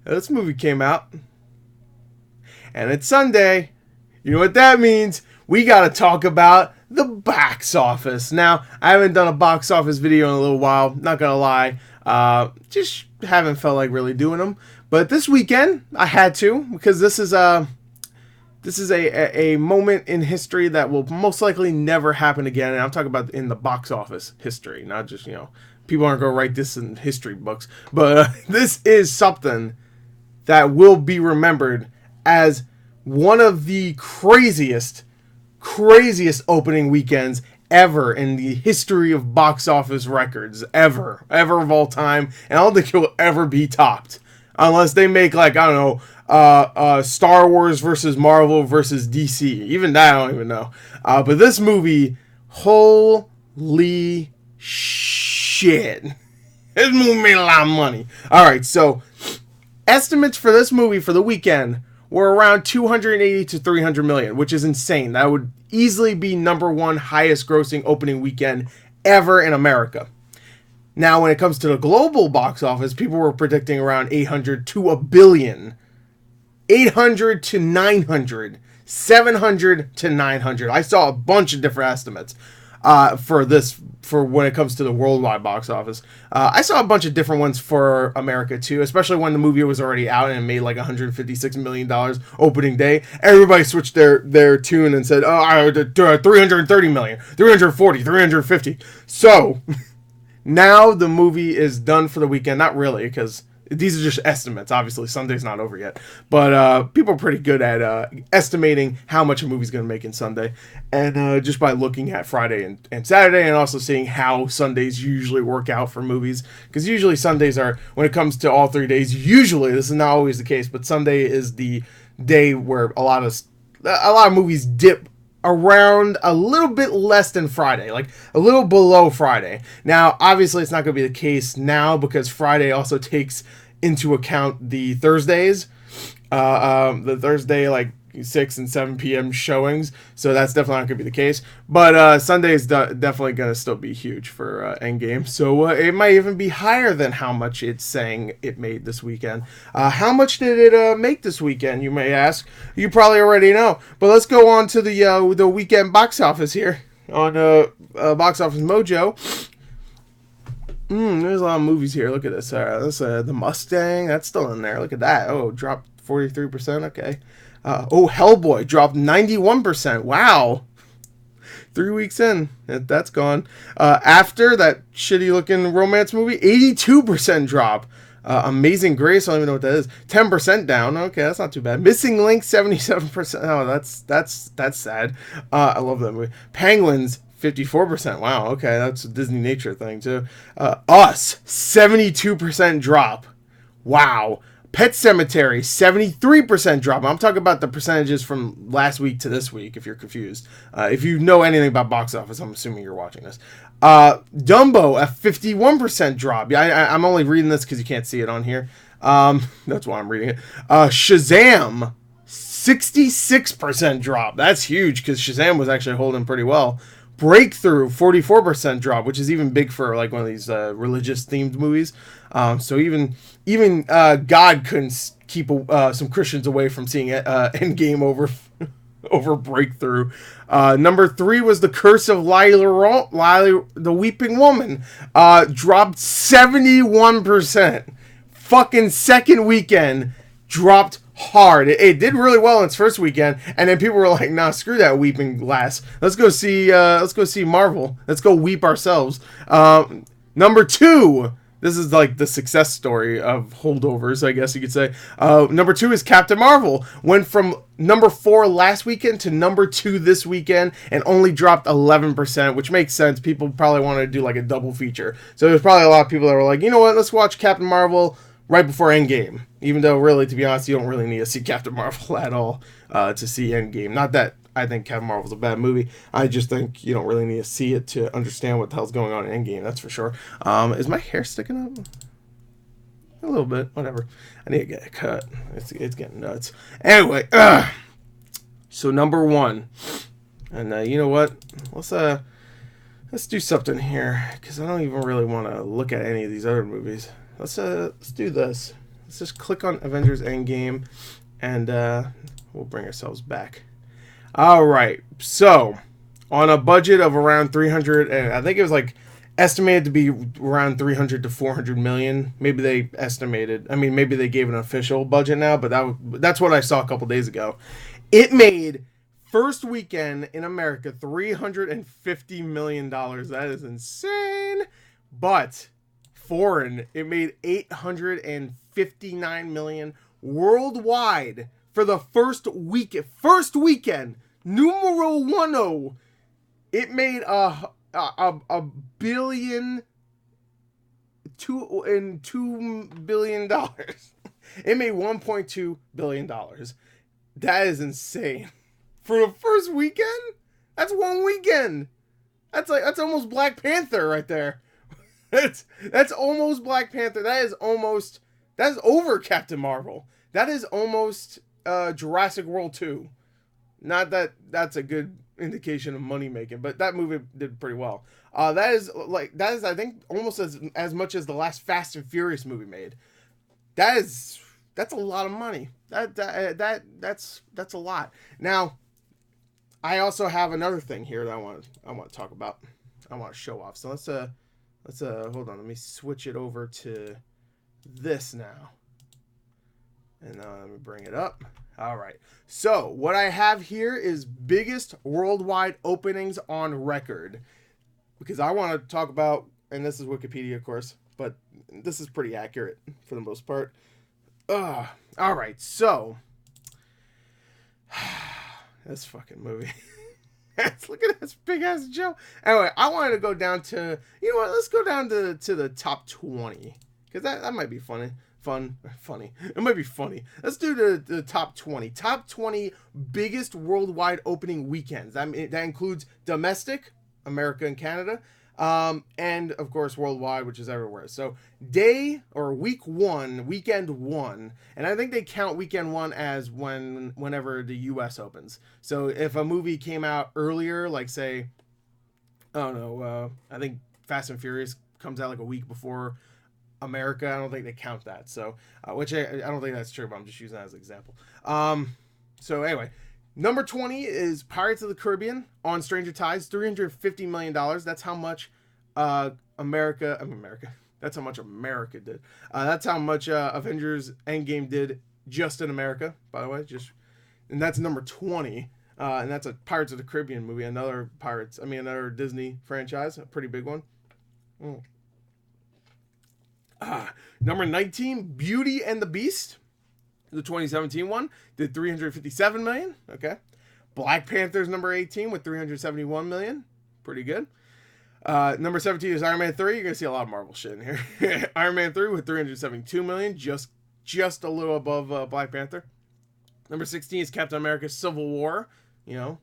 this movie came out, and it's Sunday. You know what that means? We gotta talk about the box office. Now, I haven't done a box office video in a little while, not gonna lie. Just haven't felt like really doing them. But this weekend, I had to, because this is a moment in history that will most likely never happen again. And I'm talking about in the box office history, not just, people aren't going to write this in history books. But this is something that will be remembered as one of the craziest opening weekends ever in the history of box office records. Ever of all time. And I don't think it will ever be topped. Unless they make, like, I don't know, Star Wars versus Marvel versus DC. Even that, I don't even know. But this movie, holy shit. This movie made a lot of money. Alright, so estimates for this movie for the weekend were around 280 to 300 million, which is insane. That would easily be number one highest grossing opening weekend ever in America. Now, when it comes to the global box office, people were predicting around 800 to a billion. 800 to 900. 700 to 900. I saw a bunch of different estimates for when it comes to the worldwide box office. I saw a bunch of different ones for America too, especially when the movie was already out and it made like $156 million opening day. Everybody switched their tune and said, 330 million, 340, 350. So now the movie is done for the weekend. Not really, because these are just estimates. Obviously, Sunday's not over yet. But people are pretty good at estimating how much a movie's going to make in Sunday. And just by looking at Friday and Saturday, and also seeing how Sundays usually work out for movies. Because usually Sundays are, when it comes to all 3 days, usually, this is not always the case, but Sunday is the day where a lot of movies dip around a little bit less than Friday, like a little below Friday. Now, obviously, it's not going to be the case now because Friday also takes into account the Thursdays, the Thursday like 6 and 7 p.m. showings, so that's definitely not going to be the case. But Sunday is definitely going to still be huge for Endgame, so it might even be higher than how much it's saying it made this weekend. How much did it make this weekend, you may ask? You probably already know, but let's go on to the weekend box office here on Box Office Mojo. There's a lot of movies here. Look at this. That's the Mustang. That's still in there. Look at that. Oh, dropped 43%. Okay. Hellboy dropped 91%. Wow. 3 weeks in, that's gone. After that shitty looking romance movie, 82% drop. Amazing Grace, I don't even know what that is. 10% down. Okay, that's not too bad. Missing Link, 77%. Oh, that's sad. I love that movie. Penguins, 54%. Wow, okay, that's a Disney nature thing too. Us, 72% drop. Wow. Pet Sematary, 73% drop. I'm talking about the percentages from last week to this week, if you're confused. If you know anything about box office, I'm assuming you're watching this. Dumbo, a 51% drop. Yeah, I'm only reading this because you can't see it on here. That's why I'm reading it. Shazam, 66% drop. That's huge because Shazam was actually holding pretty well. Breakthrough, 44% drop, which is even big for like one of these religious themed movies. So even God couldn't keep some Christians away from seeing Endgame over Breakthrough. Number 3 was The Curse of Lila the Weeping Woman. Dropped 71%. Fucking second weekend dropped hard. It did really well in its first weekend, and then people were like, "Nah, screw that weeping lass. Let's go see Marvel. Let's go weep ourselves." Number 2. This is like the success story of holdovers, I guess you could say. Number 2 is Captain Marvel. Went from number 4 last weekend to number 2 this weekend and only dropped 11%, which makes sense. People probably wanted to do like a double feature. So there's probably a lot of people that were like, you know what, let's watch Captain Marvel right before Endgame. Even though, really, to be honest, you don't really need to see Captain Marvel at all to see Endgame. Not that I think Captain Marvel's a bad movie. I just think you don't really need to see it to understand what the hell's going on in Endgame, that's for sure. Is my hair sticking up? A little bit, whatever. I need to get it cut. It's getting nuts. Anyway, so number 1. And you know what? Let's do something here, because I don't even really want to look at any of these other movies. Let's do this. let's just click on Avengers Endgame, and we'll bring ourselves back. All right, so on a budget of around 300, and I think it was like estimated to be around 300 to 400 million. Maybe they estimated. I mean, maybe they gave an official budget now, but that's what I saw a couple days ago. It made first weekend in America $350 million. That is insane. But foreign, it made 859 million worldwide for the first weekend. Numero uno. It made a billion, $2 billion. It made $1.2 billion. That is insane. For the first weekend? That's one weekend. That's almost Black Panther right there. That's almost Black Panther. That's over Captain Marvel. That is almost Jurassic World 2. Not that that's a good indication of money making, but that movie did pretty well. That is I think almost as much as the last Fast and Furious movie made. That's a lot of money. That's a lot. Now, I also have another thing here that I want to talk about. I want to show off. So let's hold on. Let me switch it over to this now. And let me bring it up. All right. So what I have here is biggest worldwide openings on record. Because I want to talk about, and this is Wikipedia, of course, but this is pretty accurate for the most part. All right. So this fucking movie. Look at this big ass Joe. Anyway, I wanted to go down to, you know what? Let's go down to the top 20. Because that might be funny. It might be funny. Let's do the top 20. Top 20 biggest worldwide opening weekends. That includes domestic, America and Canada, and of course worldwide, which is everywhere. So weekend one, and I think they count weekend one as whenever the U.S. opens. So if a movie came out earlier, like say, I don't know, I think Fast and Furious comes out like a week before America, I don't think they count that. So, which I don't think that's true, but I'm just using that as an example. So anyway, number 20 is Pirates of the Caribbean on Stranger Tides, $350 million. That's how much America. That's how much America did. That's how much Avengers Endgame did just in America, by the way. And that's number 20. And that's a Pirates of the Caribbean movie, another Disney franchise, a pretty big one. Number 19, Beauty and the Beast, the 2017 one, did $357 million. Okay. Black Panther's number 18 with $371 million. Pretty good. Number 17 is Iron Man 3. You're going to see a lot of Marvel shit in here. Iron Man 3 with $372 million, just a little above Black Panther. Number 16 is Captain America Civil War. You know,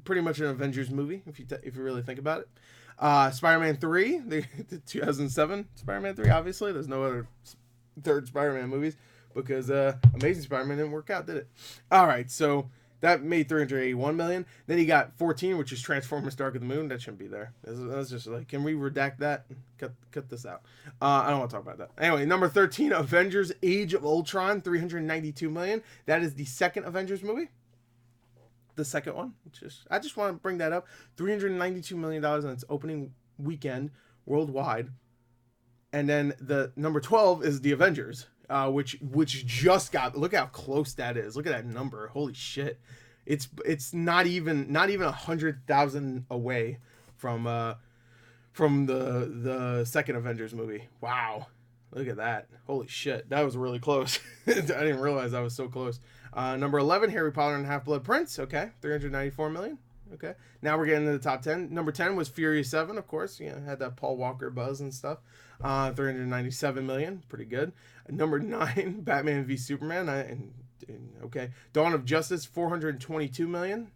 pretty much an Avengers movie, if you really think about it. Spider-Man 3, the 2007 Spider-Man 3, obviously. There's no other third Spider-Man movies because Amazing Spider-Man didn't work out, did it? All right, so that made $381 million. Then you got 14, which is Transformers Dark of the Moon. That shouldn't be there. That's just like, can we redact that? Cut this out. I don't want to talk about that. Anyway, number 13, Avengers Age of Ultron, $392 million. That is the second Avengers movie. The second one, I just want to bring that up. $392 million on its opening weekend worldwide. And then the number 12 is the Avengers, which just got, look how close that is. Look at that number. Holy shit. It's not even 100,000 away from the second Avengers movie. Wow. Look at that. Holy shit. That was really close. I didn't realize I was so close. Number 11, Harry Potter and Half-Blood Prince. Okay. $394 million. Okay. Now we're getting to the top 10. Number 10 was Furious 7, of course. You know, had that Paul Walker buzz and stuff. $397 million. Pretty good. Number 9, Batman v Superman. Okay. Dawn of Justice, $422 million.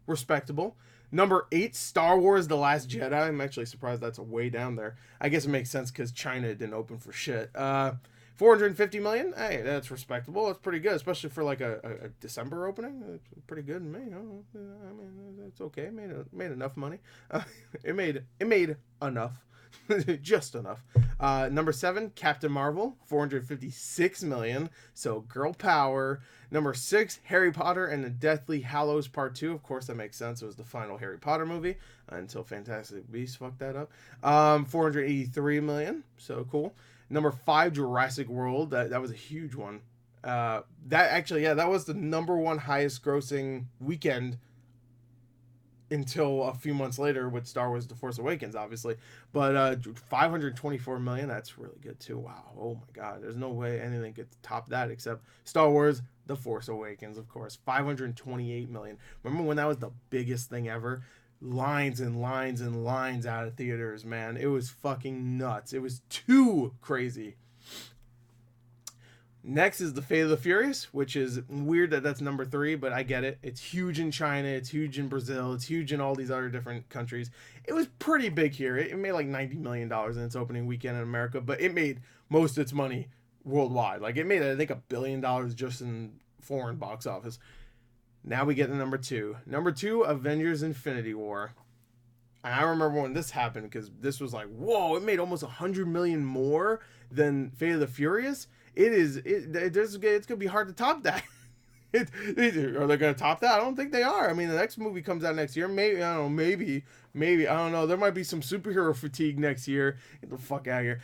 Respectable. Number 8, Star Wars The Last Jedi. I'm actually surprised that's way down there. I guess it makes sense because China didn't open for shit. $450 million. Hey, that's respectable. That's pretty good, especially for like a December opening. It's pretty good in May. I mean, it's okay. It made enough money. It made enough, just enough. Number 7, Captain Marvel, 456 million. So girl power. Number 6, Harry Potter and the Deathly Hallows Part 2. Of course, that makes sense. It was the final Harry Potter movie until Fantastic Beasts fucked that up. 483 million. So cool. Number 5, Jurassic World. That was a huge one. That actually, yeah, that was the number one highest grossing weekend until a few months later with Star Wars The Force Awakens, obviously. But 524 million, that's really good too. Wow. Oh my god. There's no way anything could top that except Star Wars The Force Awakens, of course. 528 million. Remember when that was the biggest thing ever? Lines and lines and lines out of theaters, man. It was fucking nuts. It was too crazy. Next is The Fate of the Furious, which is weird that that's number 3, but I get it. It's huge in China, it's huge in Brazil, it's huge in all these other different countries. It was pretty big here. It made like $90 million in its opening weekend in America, but it made most of its money worldwide. Like it made, I think, $1 billion just in foreign box office. Now we get to number 2. Number 2, Avengers Infinity War. And I remember when this happened because this was like, whoa, it made almost 100 million more than Fate of the Furious. It's gonna be hard to top that. Are they gonna top that? I don't think they are. I mean, the next movie comes out next year. Maybe I don't know. Maybe I don't know. There might be some superhero fatigue next year. Get the fuck out of here.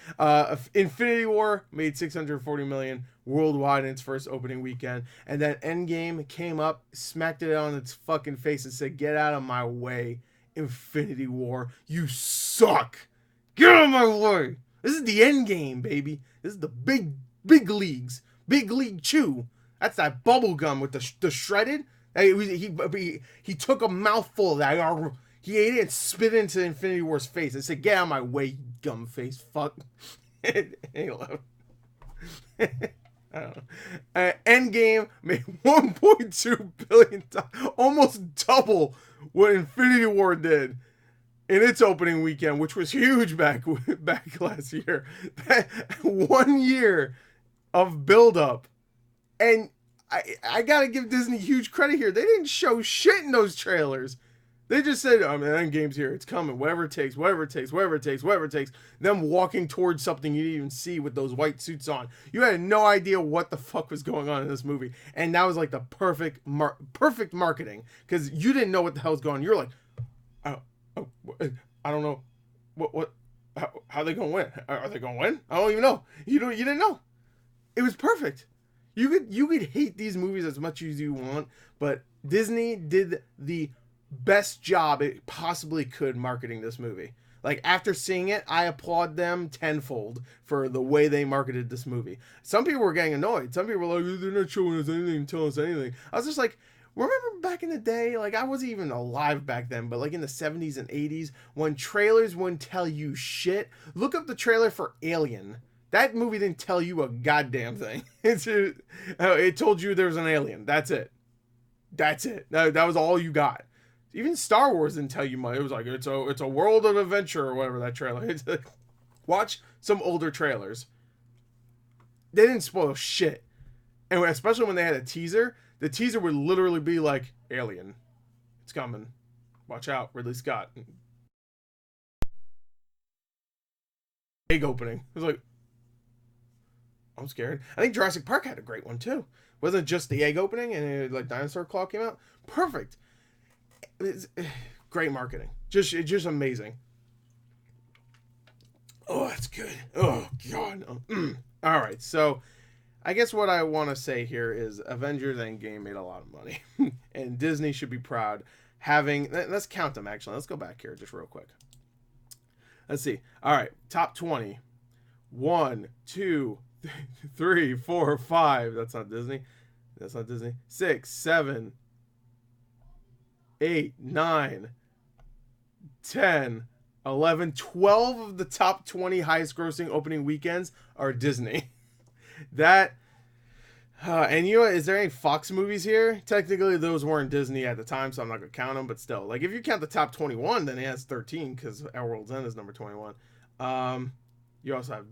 Infinity War made 640 million worldwide in its first opening weekend, and then Endgame came up, smacked it on its fucking face, and said, "Get out of my way, Infinity War. You suck. Get out of my way. This is the Endgame, baby. This is the big leagues, big league chew. That's that bubble gum with the shredded. He took a mouthful of that. He ate it and spit it into Infinity War's face and said, "Get out of my way, gum face, fuck." And he left. I don't know. Endgame made 1.2 billion, almost double what Infinity War did in its opening weekend, which was huge back last year. 1 year of build up, and I gotta give Disney huge credit here. They didn't show shit in those trailers. They just said, "Oh man, Endgame's here. It's coming. Whatever it takes. Whatever it takes. Whatever it takes. Whatever it takes." Them walking towards something you didn't even see with those white suits on. You had no idea what the fuck was going on in this movie, and that was like the perfect marketing because you didn't know what the hell's going on. You're like, "Oh, I don't know, how they gonna win? Are they gonna win? I don't even know. You didn't know." It was perfect. You could hate these movies as much as you want, but Disney did the best job it possibly could marketing this movie. Like after seeing it, I applaud them tenfold for the way they marketed this movie. Some people were getting annoyed. Some people were like, "They're not showing us anything, telling us anything." I was just like, remember back in the day, like I wasn't even alive back then, but like in the 70s and 80s, when trailers wouldn't tell you shit. Look up the trailer for Alien. That movie didn't tell you a goddamn thing. It told you there was an alien. That's it. That was all you got. Even Star Wars didn't tell you much. It was like, it's a world of adventure or whatever that trailer. Watch some older trailers. They didn't spoil shit. And especially when they had a teaser, the teaser would literally be like, "Alien. It's coming. Watch out, Ridley Scott." Egg opening. It was like, I'm scared. I think Jurassic Park had a great one too. Wasn't it just the egg opening and it, like Dinosaur Claw came out? Perfect. It's, great marketing. Just amazing. Oh, that's good. Oh god. All right. So, I guess what I want to say here is Avengers Endgame made a lot of money, and Disney should be proud. Let's count them actually. Let's go back here just real quick. Let's see. All right, top 20. 1, 2, 3, 4, 5. That's not Disney. 6, 7, 8, 9, 10, 11, 12 of the top 20 highest grossing opening weekends are Disney. That and you know what, is there any Fox movies here? Technically those weren't Disney at the time, so I'm not gonna count them, but still, like if you count the top 21, then it has 13 because Our World's End is number 21. You also have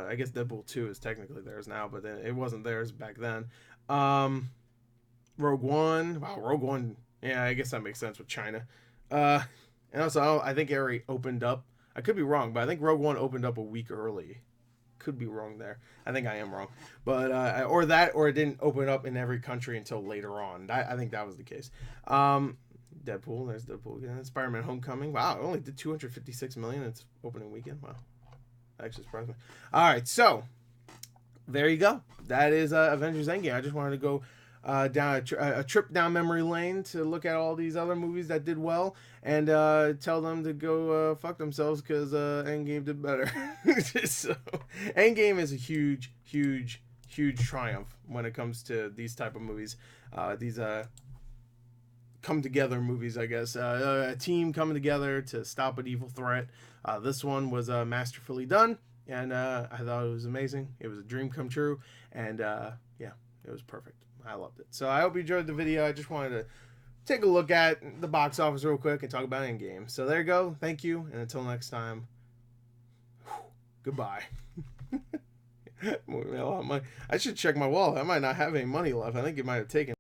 I guess Deadpool 2 is technically theirs now, but then it wasn't theirs back then. Rogue One. Wow, Rogue One. Yeah, I guess that makes sense with China. And also, I think it already opened up I could be wrong, but I think Rogue One opened up a week early. Could be wrong there. I think I am wrong, but or it didn't open up in every country until later on. I think that was the case. Deadpool, there's Deadpool again. Spider-Man: Homecoming. Wow, it only did 256 million its opening weekend. Wow, that actually surprised me. All right, so there you go. That is Avengers Endgame. I just wanted to go down a trip down memory lane to look at all these other movies that did well and tell them to go fuck themselves because Endgame did better. So Endgame is a huge triumph when it comes to these type of movies. These come together movies, I guess. A team coming together to stop an evil threat. This one was masterfully done, and I thought it was amazing. It was a dream come true, and yeah, it was perfect. I loved it. So I hope you enjoyed the video. I just wanted to take a look at the box office real quick and talk about Endgame. So there you go. Thank you, and until next time, goodbye. I should check my wallet. I might not have any money left. I think it might have taken